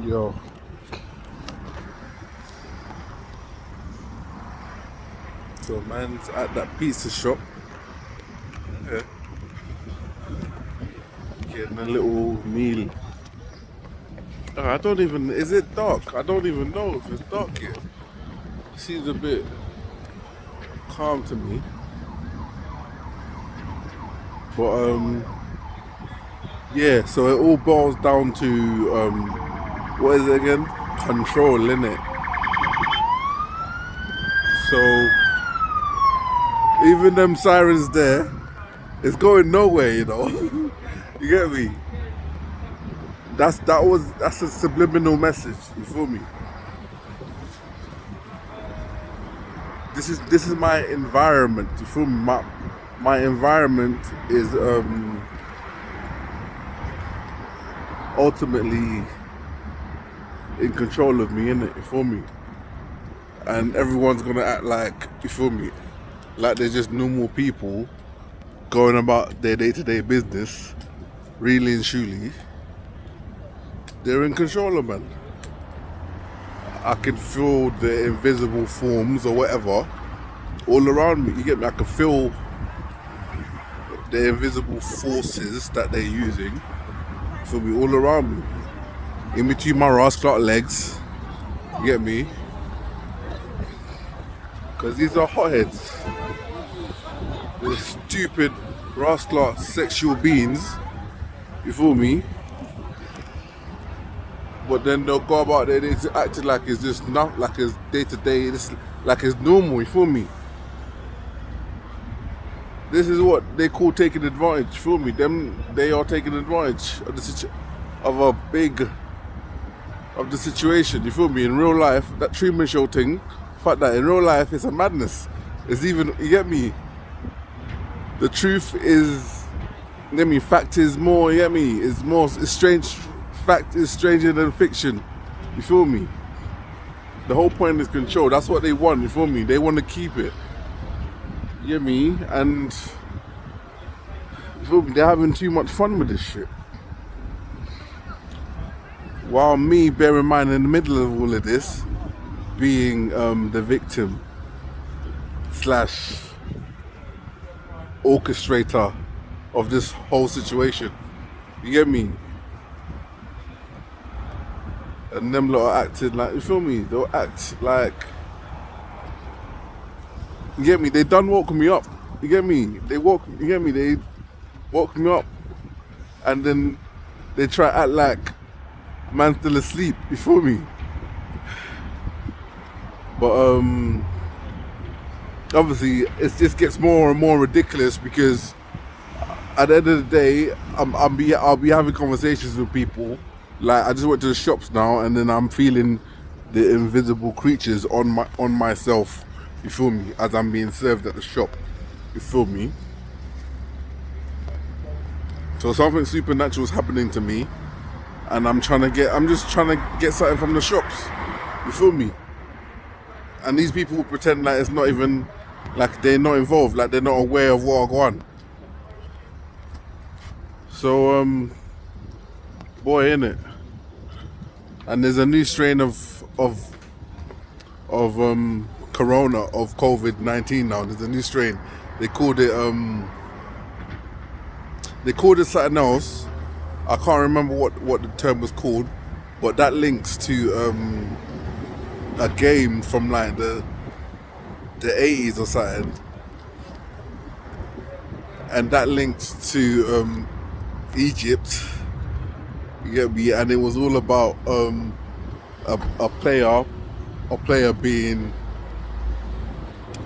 Yo, so man's at that pizza shop, yeah, getting a little meal. I don't even, is it dark? I don't even know if it's dark yet. It seems a bit calm to me. But yeah, so it all boils down to, what is it again? Control, innit? So even them sirens there, it's going nowhere, you know. You get me? That's a subliminal message. You feel me? This is my environment. You feel me? My environment is ultimately in control of me, innit? You feel me? And everyone's gonna act like, you feel me, like they're just normal people going about their day-to-day business. Really and truly, they're in control of man. I can feel the invisible forms or whatever all around me. You get me? I can feel the invisible forces that they're using for me all around me. In between my rascal legs. You get me? Because these are hotheads. They're stupid rascal sexual beings. You feel me? But then they'll go about their days acting like it's just not like it's day to day, like it's normal, you feel me? This is what they call taking advantage, you feel me? They are taking advantage of the situation, you feel me? In real life, that Truman Show thing, fuck that, in real life it's a madness. It's even, you get me? The truth is, you get me, fact is more, you get me? It's strange, fact is stranger than fiction, you feel me? The whole point is control, that's what they want, you feel me? They want to keep it, you get me? And, you feel me, they're having too much fun with this shit. While me, bear in mind, in the middle of all of this, being the victim slash orchestrator of this whole situation. You get me? And them lot are acting like, you feel me? They'll act like, you get me? They done woke me up. You get me? You get me? They woke me up and then they try to act like man's still asleep. You feel me? But obviously it just gets more and more ridiculous because at the end of the day, I'll be having conversations with people. Like I just went to the shops now, and then I'm feeling the invisible creatures on myself. You feel me? As I'm being served at the shop. You feel me? So something supernatural is happening to me, and I'm just trying to get something from the shops. You feel me? And these people pretend like it's not even, like they're not involved, like they're not aware of what I go on. So boy, innit? And there's a new strain of corona, of COVID-19 now. There's a new strain. They called it something else. I can't remember what the term was called, but that links to a game from like the 80s or something, and that linked to Egypt. You get me? And it was all about a player being,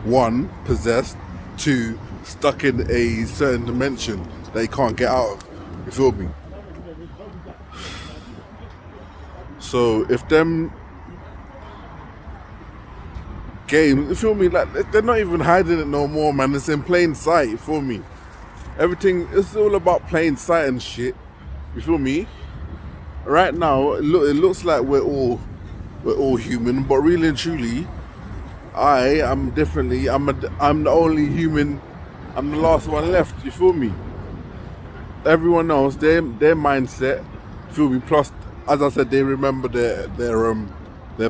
one, possessed, two, stuck in a certain dimension that he can't get out of. You feel me? So if them games, you feel me, like they're not even hiding it no more, man. It's in plain sight, you feel me? Everything, it's all about plain sight and shit. You feel me? Right now, it looks like we're all human, but really and truly, I'm the only human. I'm the last one left. You feel me? Everyone else, their mindset, feel me. Plus, as I said, they remember their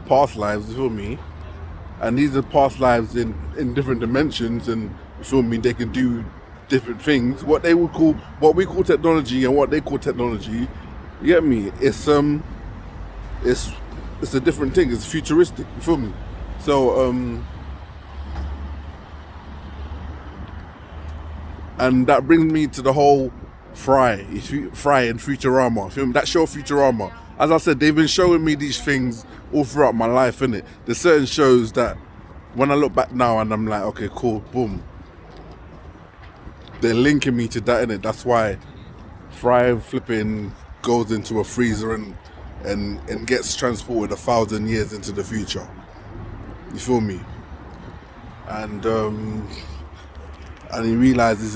past lives. You feel me? And these are past lives in different dimensions, and you feel me? They can do different things. What we call technology, and what they call technology. You get me? It's it's a different thing. It's futuristic. You feel me? So and that brings me to the whole Fry and Futurama. Feel me? That show Futurama. As I said, they've been showing me these things all throughout my life, innit? There's certain shows that when I look back now and I'm like, okay, cool, boom. They're linking me to that, innit? That's why Fry flipping goes into a freezer and gets transported 1,000 years into the future. You feel me? And he realizes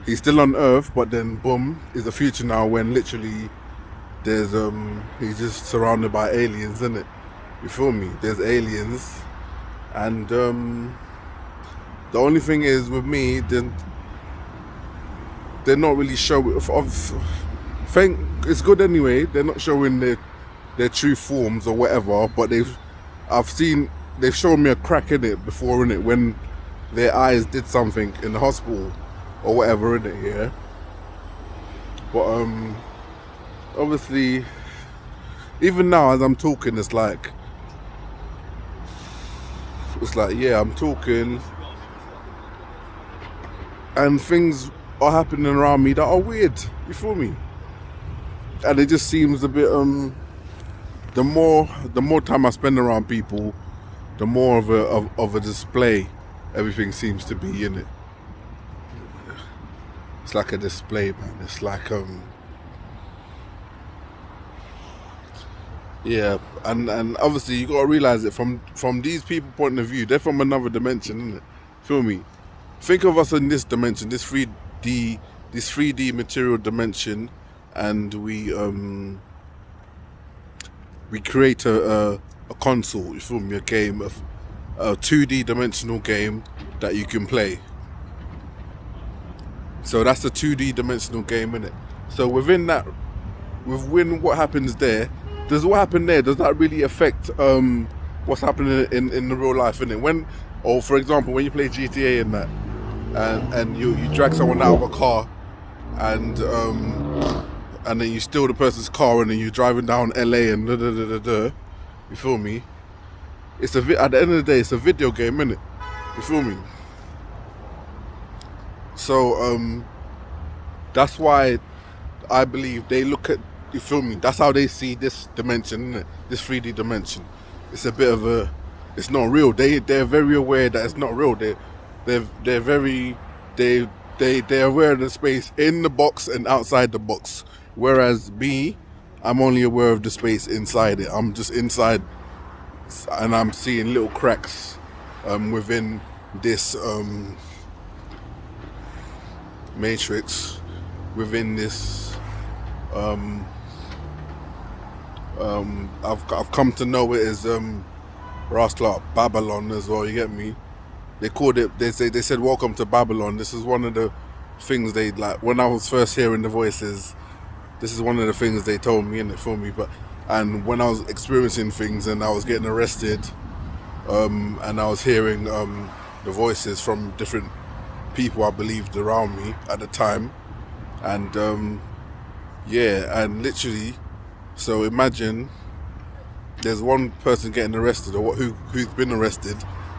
he's still on Earth, but then boom, is the future now when literally there's he's just surrounded by aliens, isn't it? You feel me? There's aliens, and the only thing is with me, they're not really showing. Think it's good anyway. They're not showing their true forms or whatever, but they've shown me a crack in it before, in it, when their eyes did something in the hospital or whatever, in it, yeah. But obviously, even now as I'm talking, it's like yeah, I'm talking, and things are happening around me that are weird. You feel me? And it just seems a bit the more time I spend around people, the more of a display everything seems to be, in it. It's like a display, man. It's like yeah, and obviously you gotta realize it from these people point of view, they're from another dimension, isn't it? Feel me? Think of us in this dimension, this 3D material dimension, and we create a console, you feel me, a game, a 2D dimensional game that you can play. So that's a 2D dimensional game, innit? So within what happens there, does that really affect what's happening in the real life, innit? Or for example, when you play GTA and that, and you drag someone out of a car, and then you steal the person's car, and then you're driving down LA and you feel me? At the end of the day, it's a video game, innit? You feel me? So that's why I believe they look at, you feel me? That's how they see this dimension, innit? This 3D dimension. It's a bit of it's not real. They're very aware that it's not real. They're aware of the space in the box and outside the box. Whereas me, I'm only aware of the space inside it. I'm just inside, and I'm seeing little cracks within this matrix, within this I've come to know it as Rastla Babylon as well. You get me? They called it. They said welcome to Babylon. This is one of the things they, like, when I was first hearing the voices. This is one of the things they told me, and it for me. And when I was experiencing things and I was getting arrested, and I was hearing the voices from different people I believed around me at the time, and yeah, and literally, so imagine there's one person getting arrested, or who's been arrested,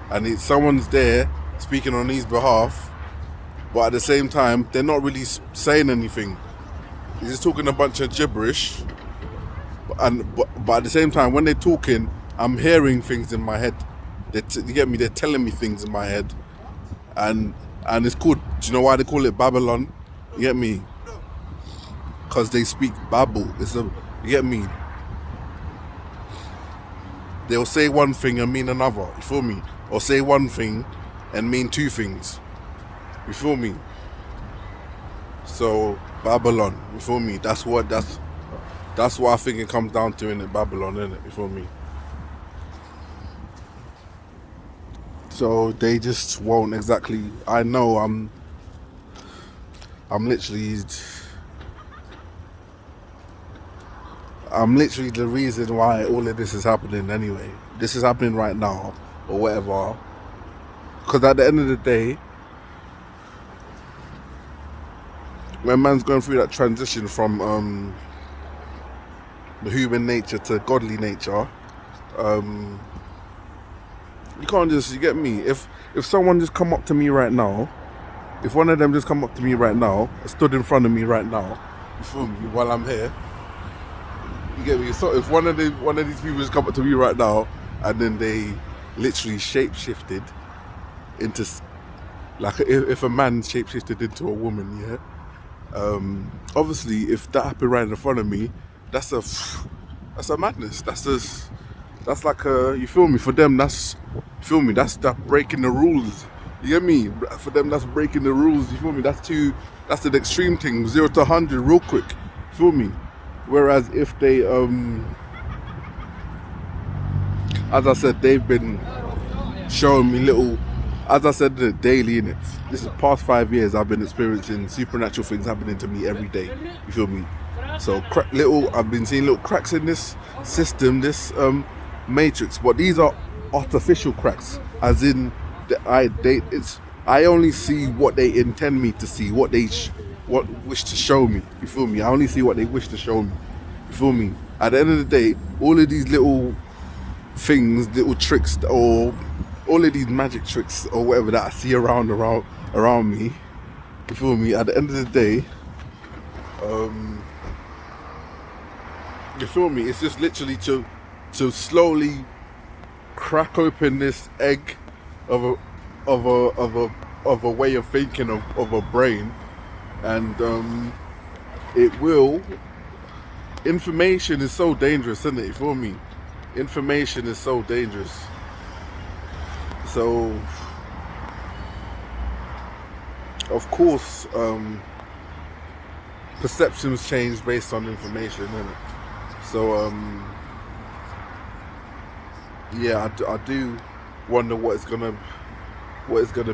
and someone's there speaking on his behalf, but at the same time they're not really saying anything. He's just talking a bunch of gibberish, but at the same time, when they're talking, I'm hearing things in my head. You get me? They're telling me things in my head, and it's called. Do you know why they call it Babylon? You get me? Because they speak Babel. You get me? They'll say one thing and mean another. You feel me? Or say one thing and mean two things. You feel me? So Babylon. You feel me? That's what I think it comes down to, in it, Babylon, innit? You feel me? So they just won't exactly. I know I'm literally. I'm literally the reason why all of this is happening anyway. This is happening right now, or whatever. Because at the end of the day, when man's going through that transition from the human nature to godly nature, you can't just, you get me? If someone just come up to me right now, if one of them just come up to me right now, stood in front of me right now, you feel me, while I'm here, you get me? So if one of these people just come up to me right now, and then they literally shape-shifted into, like, if a man shape-shifted into a woman, yeah? Obviously, if that happened right in front of me, that's a madness. That's like a, you feel me? For them, that's, you feel me? That's breaking the rules. You get me? For them, that's breaking the rules. You feel me? That's an extreme thing. 0 to 100 real quick. You feel me? Whereas if they, as I said, they've been showing me little, as I said, daily in it. This is past 5 years I've been experiencing supernatural things happening to me every day. You feel me? So I've been seeing little cracks in this system, this matrix, but these are artificial cracks, as in I only see what they intend me to see, what wish to show me. You feel me? I only see what they wish to show me. You feel me? At the end of the day, all of these little things, little tricks, or all of these magic tricks or whatever that I see around me, you feel me? At the end of the day, you feel me? It's just literally to slowly crack open this egg of a way of thinking of a brain, and information is so dangerous, isn't it? You feel me? Information is so dangerous. So of course perceptions change based on information, innit? So yeah, I do wonder what it's gonna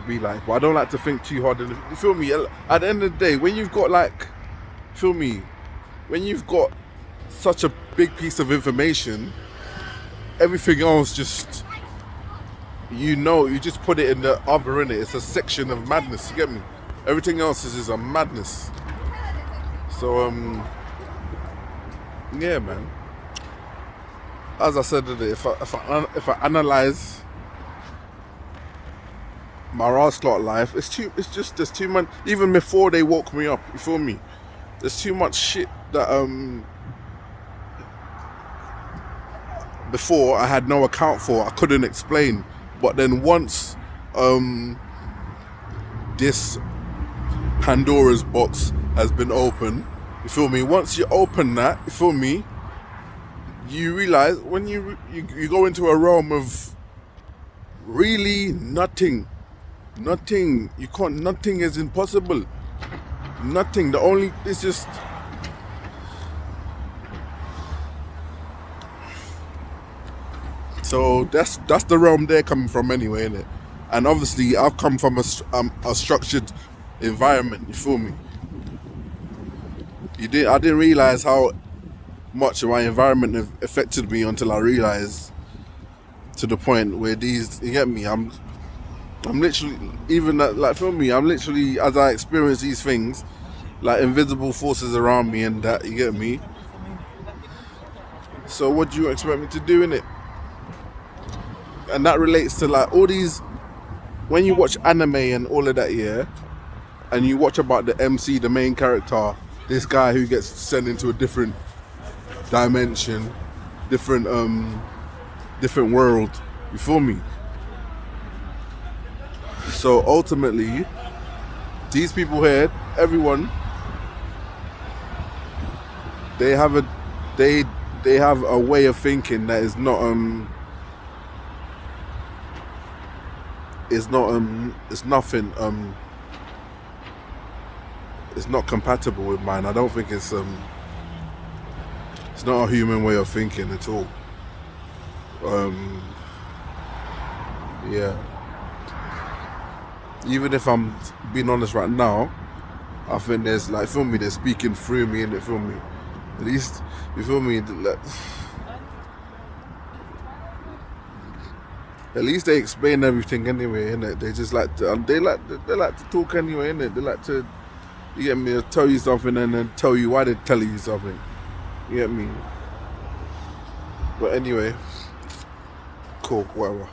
be like. But I don't like to think too hard. You feel me? At the end of the day, when you've got when you've got such a big piece of information, everything else just, you just put it in the other, innit? It's a section of madness. You get me? Everything else is just a madness. So yeah, man. As I said today, if I analyze my rascal life, there's too much. Even before they woke me up, you feel me? There's too much shit that before I had no account for. I couldn't explain. But then once this Pandora's box has been opened, you feel me? Once you open that, you feel me? You realize when you go into a realm of really nothing. Nothing is impossible. Nothing. It's just, so that's the realm they're coming from anyway, innit? And obviously I've come from a structured environment, you feel me? I didn't realize how much my environment affected me until I realized, to the point where you get me, I'm literally, even that, like, feel me, I'm literally, as I experience these things, like invisible forces around me and that, you get me? So what do you expect me to do in it? And that relates to like all these, when you watch anime and all of that, yeah, and you watch about the MC, the main character, this guy who gets sent into a different dimension, different world, you feel me? So ultimately, these people here, everyone, they have a way of thinking that is not it's not compatible with mine. I don't think it's not a human way of thinking at all. Yeah. Even if I'm being honest right now, I think there's, like, feel me, they're speaking through me, and they feel me. At least, you feel me? At least they explain everything anyway, innit? They just like to, they like to talk anyway, innit? They like to, you get me, tell you something and then tell you why they're telling you something. You get me? But anyway, cool, whatever.